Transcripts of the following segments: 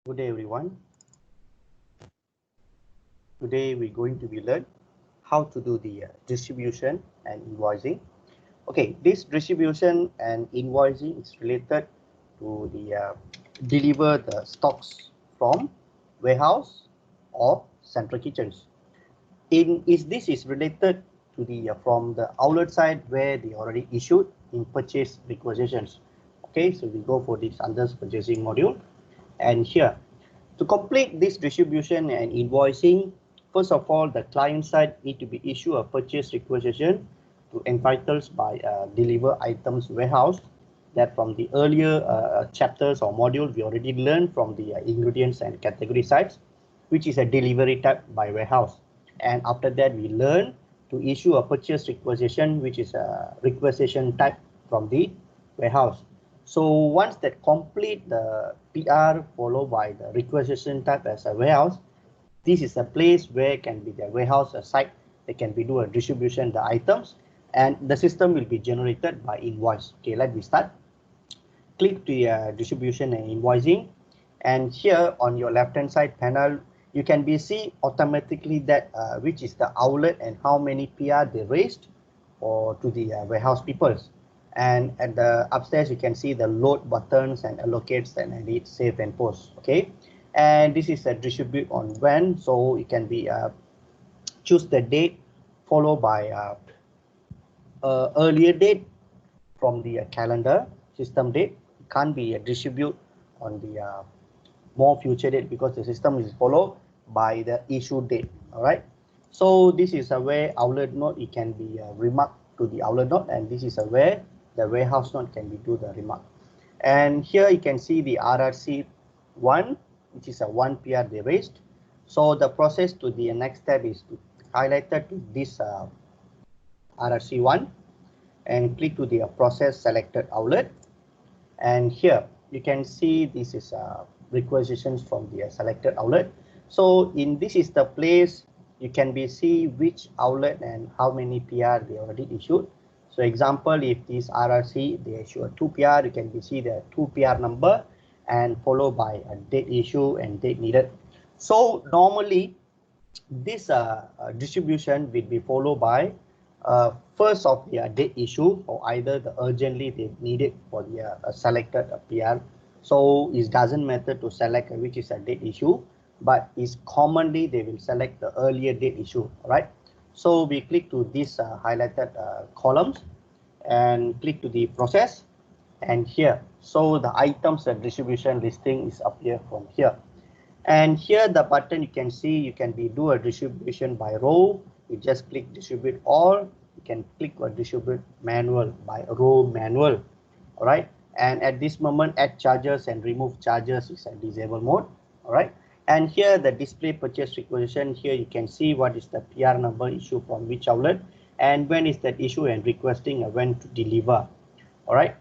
Good day everyone. Today we're going to be learn how to do the distribution and invoicing. Okay, this distribution and invoicing is related to the deliver the stocks from warehouse or central kitchens. This is related to the from the outlet side where they already issued in purchase requisitions. Okay, so we go for this under purchasing module, and here to complete this distribution and invoicing, first of all, the client side need to be issue a purchase requisition to entitles by deliver items warehouse. That from the earlier chapters or module we already learned from the ingredients and category sides, which is a delivery type by warehouse. And after that we learn to issue a purchase requisition, which is a requisition type from the warehouse. So once that complete the PR followed by the requisition type as a warehouse, this is a place where can be the warehouse site that can be do a distribution the items, and the system will be generated by invoice. Okay, let me start. Click the distribution and invoicing, and here on your left hand side panel you can be see automatically that which is the outlet and how many PR they raised or to the warehouse peoples. And at the upstairs you can see the load buttons and allocates and edit, save and post. Okay, and this is a distribute on when, so it can be choose the date followed by earlier date from the calendar system date. It can't be distribute on the more future date because the system is followed by the issue date. All right, so this is a where outlet node it can be remarked to the outlet node, and this is a where the warehouse node can be do the remark. And here you can see the RRC 1, which is a 1 PR they raised. So the process to the next step is to highlight to this RRC 1 and click to the process selected outlet. And here you can see this is requisitions from the selected outlet. So in this is the place you can be see which outlet and how many PR they already issued. So example, if this RRC they issue a 2 PR, you can be see the 2 PR number and followed by a date issue and date needed. So normally this distribution will be followed by first of the date issue, or either the urgently they need it for the selected PR. So it doesn't matter to select which is a date issue, but is commonly they will select the earlier date issue. Right, so we click to this highlighted columns and click to the process, and here so the items and distribution listing is appear from here. And here the button you can see you can be do a distribution by row. You just click distribute all. You can click or distribute manual by row manual. All right, and at this moment add charges and remove charges is a disable mode. All right, and here the display purchase requisition, here you can see what is the PR number issue from which outlet and when is that issue and requesting when to deliver. All right,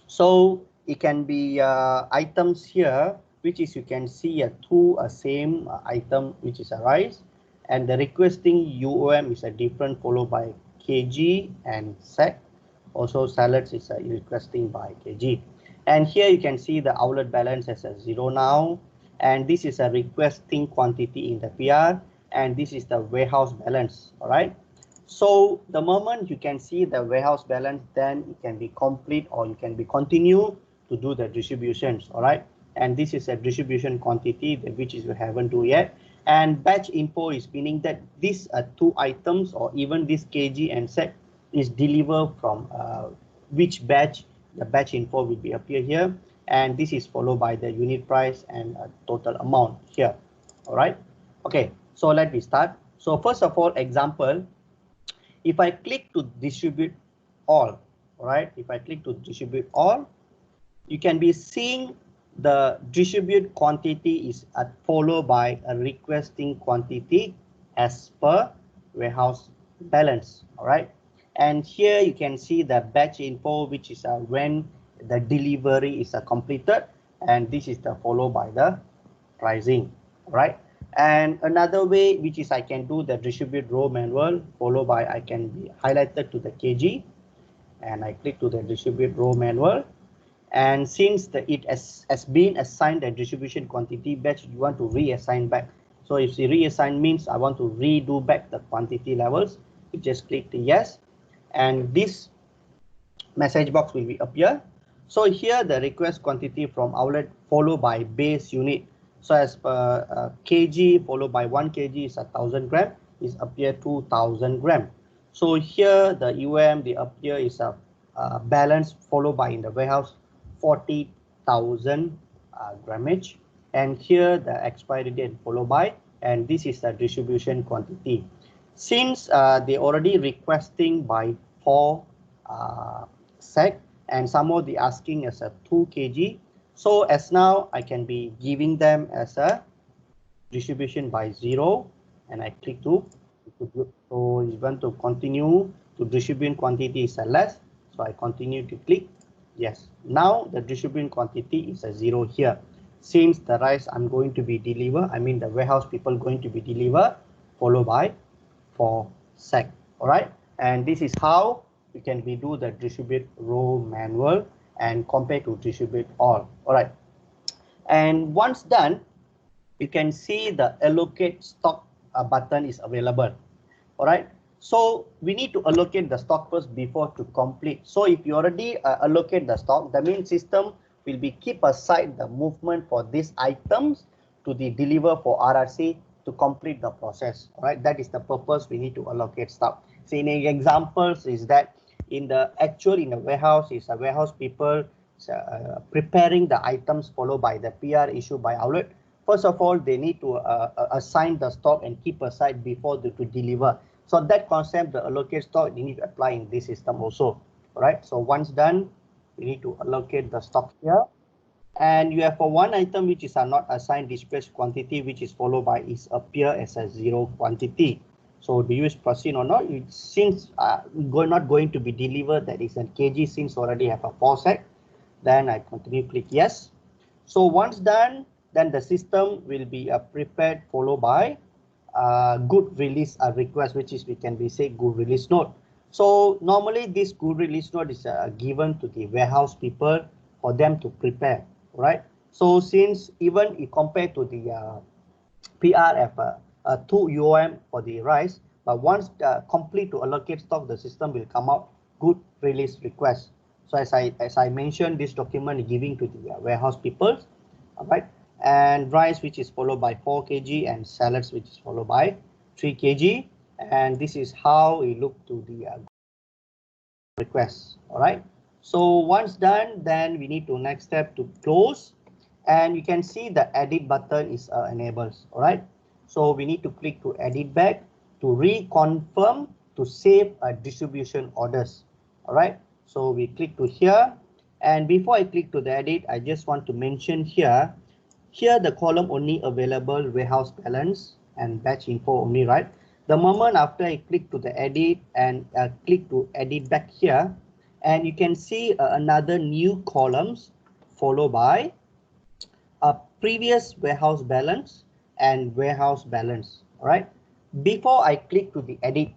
so it can be items here, which is you can see two same item which is a rice, and the requesting UOM is a different followed by kg and sec. Also salads is requesting by kg. And here you can see the outlet balance as a 0 now, and this is a requesting quantity in the PR, and this is the warehouse balance. All right, so the moment you can see the warehouse balance, then it can be complete or you can be continue to do the distributions. All right, and this is a distribution quantity which is you haven't do yet. And batch info is meaning that these two items or even this kg and set is delivered from which batch. The batch info will be appear here, and this is followed by the unit price and total amount here. All right, okay, so let me start. So first of all, example, if I click to distribute all, right, if I click to distribute all, you can be seeing the distribute quantity is followed by a requesting quantity as per warehouse balance. All right, and here you can see the batch info, which is when the delivery is completed, and this is the followed by the pricing. Right, and another way which is I can do the distribute row manual followed by I can be highlighted to the kg, and I click to the distribute row manual, And since it has been assigned a distribution quantity batch, you want to reassign back. So if the reassign means I want to redo back the quantity levels, you just click the yes, and this message box will be appear. So here the request quantity from outlet followed by base unit. So as per kg followed by 1 kg is 1000 gram, is appear 2000 gram. So here the the appear is a balance followed by in the warehouse 40,000 grammage, and here the expiry date followed by, and this is the distribution quantity. Since they already requesting by 4 sack, and some more they asking as a 2 kg, so as now I can be giving them as a distribution by 0, and I click to so you want to continue to distribute quantity is a less, so I continue to click yes. Now the distribution quantity is a 0 here. Since the rice I'm going to be deliver, I mean the warehouse people going to be deliver followed by 4 sack. All right, and this is how we can be do the distribute row manual and compare to distribute all. All right, and once done, you can see the allocate stock button is available. All right, so we need to allocate the stock first before to complete. So if you already allocate the stock, the main system will be keep aside the movement for these items to the deliver for RRC to complete the process. All right, that is the purpose we need to allocate stock. So in examples is that in the warehouse is a warehouse people preparing the items followed by the PR issued by outlet. First of all, they need to assign the stock and keep aside before to deliver. So that concept, the allocate stock, you need to apply in this system also. All right. So once done, you need to allocate the stock here. And you have for one item which is not assigned dispatch quantity, which is followed by is appear as a 0 quantity. So do you proceed or not? Since not going to be delivered, that is a kg, since already have a 4 sack, then I continue click yes. So once done, then the system will be prepared followed by good release request, which is we can be say good release note. So normally this good release note is given to the warehouse people for them to prepare, right? So since even if compared to the PRF 2 UOM for the rice, but once complete to allocate stock, the system will come out good release request. So as I mentioned, this document is giving to the warehouse people, all right, and rice which is followed by 4 kg and salads which is followed by 3 kg, and this is how we look to the request. All right, so once done, then we need to next step to close, and you can see the edit button is enabled. All right, so we need to click to edit back to reconfirm to save distribution orders. All right, so we click to here, and before I click to the edit, I just want to mention here the column only available warehouse balance and batch info only, right? The moment after I click to the edit and click to edit back here, and you can see another new columns followed by a previous warehouse balance and warehouse balance. All right, before I click to the edit,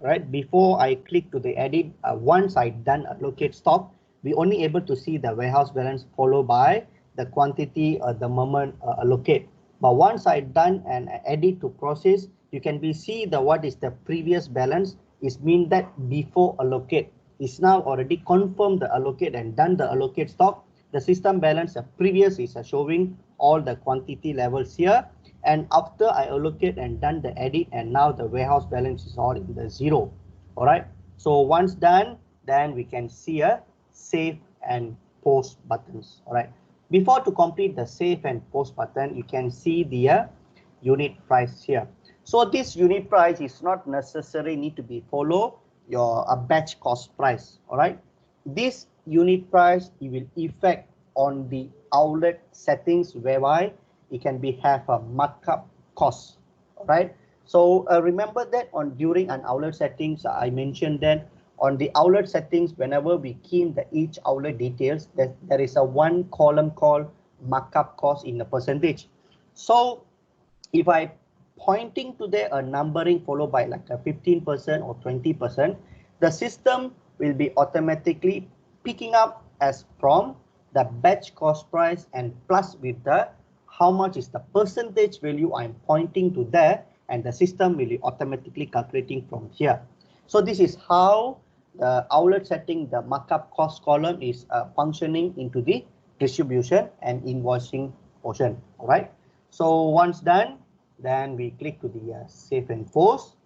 right, before I click to the edit, once I done allocate stock, we only able to see the warehouse balance followed by the quantity the moment allocate. But once I done and edit to process, you can be see the what is the previous balance is mean that before allocate is now already confirmed the allocate and done the allocate stock. The system balance the previous is showing all the quantity levels here, and after I allocate and done the edit, and now the warehouse balance is all in the 0. All right, so once done, then we can see a save and post buttons. All right, before to complete the save and post button, you can see the unit price here. So this unit price is not necessarily need to be follow your batch cost price. All right, this unit price it will affect on the outlet settings, whereby it can be have a markup cost. All right, so remember that on during an outlet settings, I mentioned that on the outlet settings, whenever we key in the each outlet details, there is a one column called markup cost in the percentage. So if I pointing to there a numbering followed by like a 15% or 20%, the system will be automatically picking up as from the batch cost price and plus with the how much is the percentage value I'm pointing to there, and the system will be automatically calculating from here. So this is how the outlet setting, the markup cost column is functioning into the distribution and invoicing portion. All right. So once done, then we click to the save and post,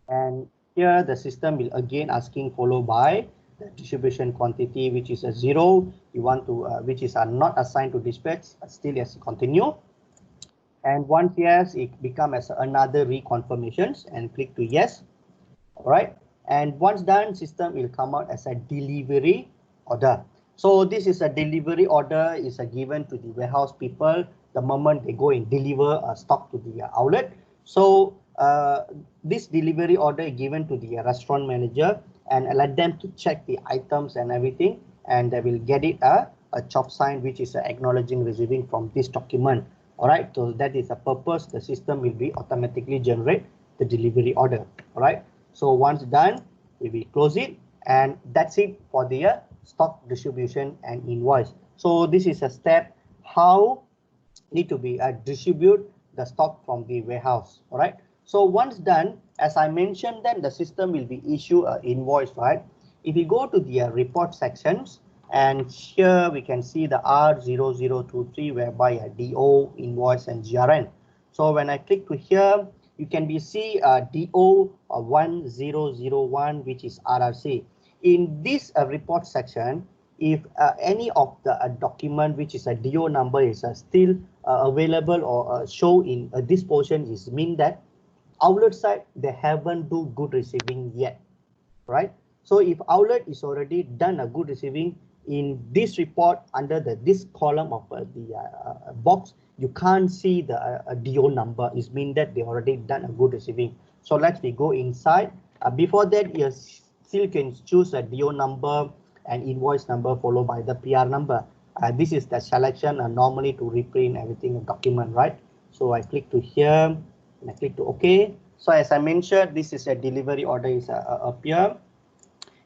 and here the system will again asking followed by the distribution quantity, which is a 0. You want to which is not assigned to dispatch, still yes, continue. And once yes, it become as another reconfirmations and click to yes. All right. And once done, system will come out as a delivery order. So this is a delivery order is given to the warehouse people the moment they go and deliver stock to the outlet. So this delivery order is given to the restaurant manager and let them to check the items and everything, and they will get it a chop sign, which is acknowledging receiving from this document. All right, so that is the purpose. The system will be automatically generate the delivery order. All right, so once done, we will close it, and that's it for the stock distribution and invoice. So this is a step how need to be distribute the stock from the warehouse. All right, so once done, as I mentioned, then the system will be issue an invoice, right? If you go to the report sections, and here we can see the R0023 whereby a DO, invoice and GRN. So when I click to here, you can be see DO 1001, which is RRC. In this report section, if any of the document which is a DO number is still available or show in this portion, is mean that outlet side they haven't do good receiving yet, right? So if outlet is already done a good receiving in this report under this column of the box, you can't see the DO number. Is mean that they already done a good receiving. So let's go inside. Before that, you still can choose a DO number and invoice number followed by the PR number. This is the selection normally to reprint everything in document, right? So I click to here and I click to OK. So as I mentioned, this is a delivery order is appear,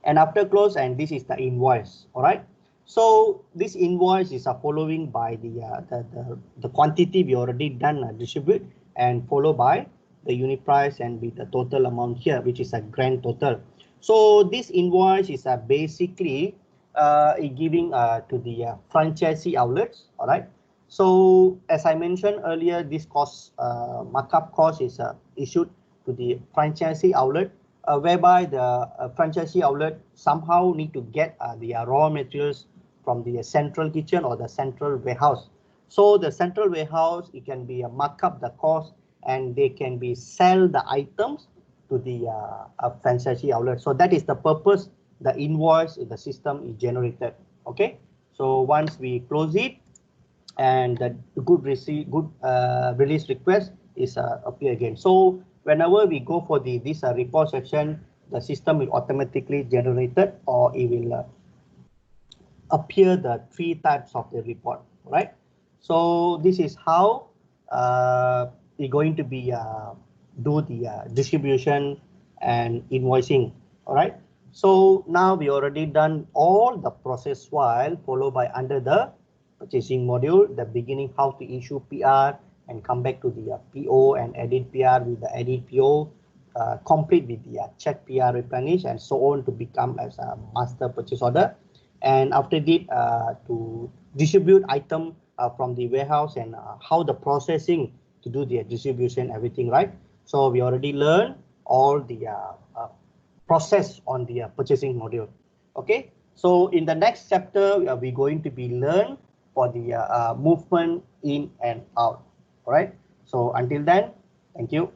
and after close, and this is the invoice. All right. So this invoice is following by the quantity we already done distribute, and followed by the unit price and with the total amount here, which is a grand total. So this invoice is basically giving to the franchisee outlets. All right. So as I mentioned earlier, this cost markup cost is issued to the franchisee outlet, whereby the franchisee outlet somehow need to get the raw materials from the central kitchen or the central warehouse. So the central warehouse, it can be a markup the cost, and they can be sell the items to the franchisee outlet. So that is the purpose the invoice the system is generated. Okay, so once we close it, and the good release request is appear again. So whenever we go for this report section, the system will automatically generated, or it will appear the 3 types of the report, right? So this is how we're going to be do the distribution and invoicing. All right. So now we already done all the process while followed by under the purchasing module, the beginning how to issue PR and come back to the PO and edit PR with the edit PO, complete with the check PR replenish and so on to become as a master purchase order. And after that, to distribute item from the warehouse and how the processing to do the distribution, everything, right? So we already learned all the process on the purchasing module. Okay, so in the next chapter, we're going to be learn for the movement in and out. All right, so until then, thank you.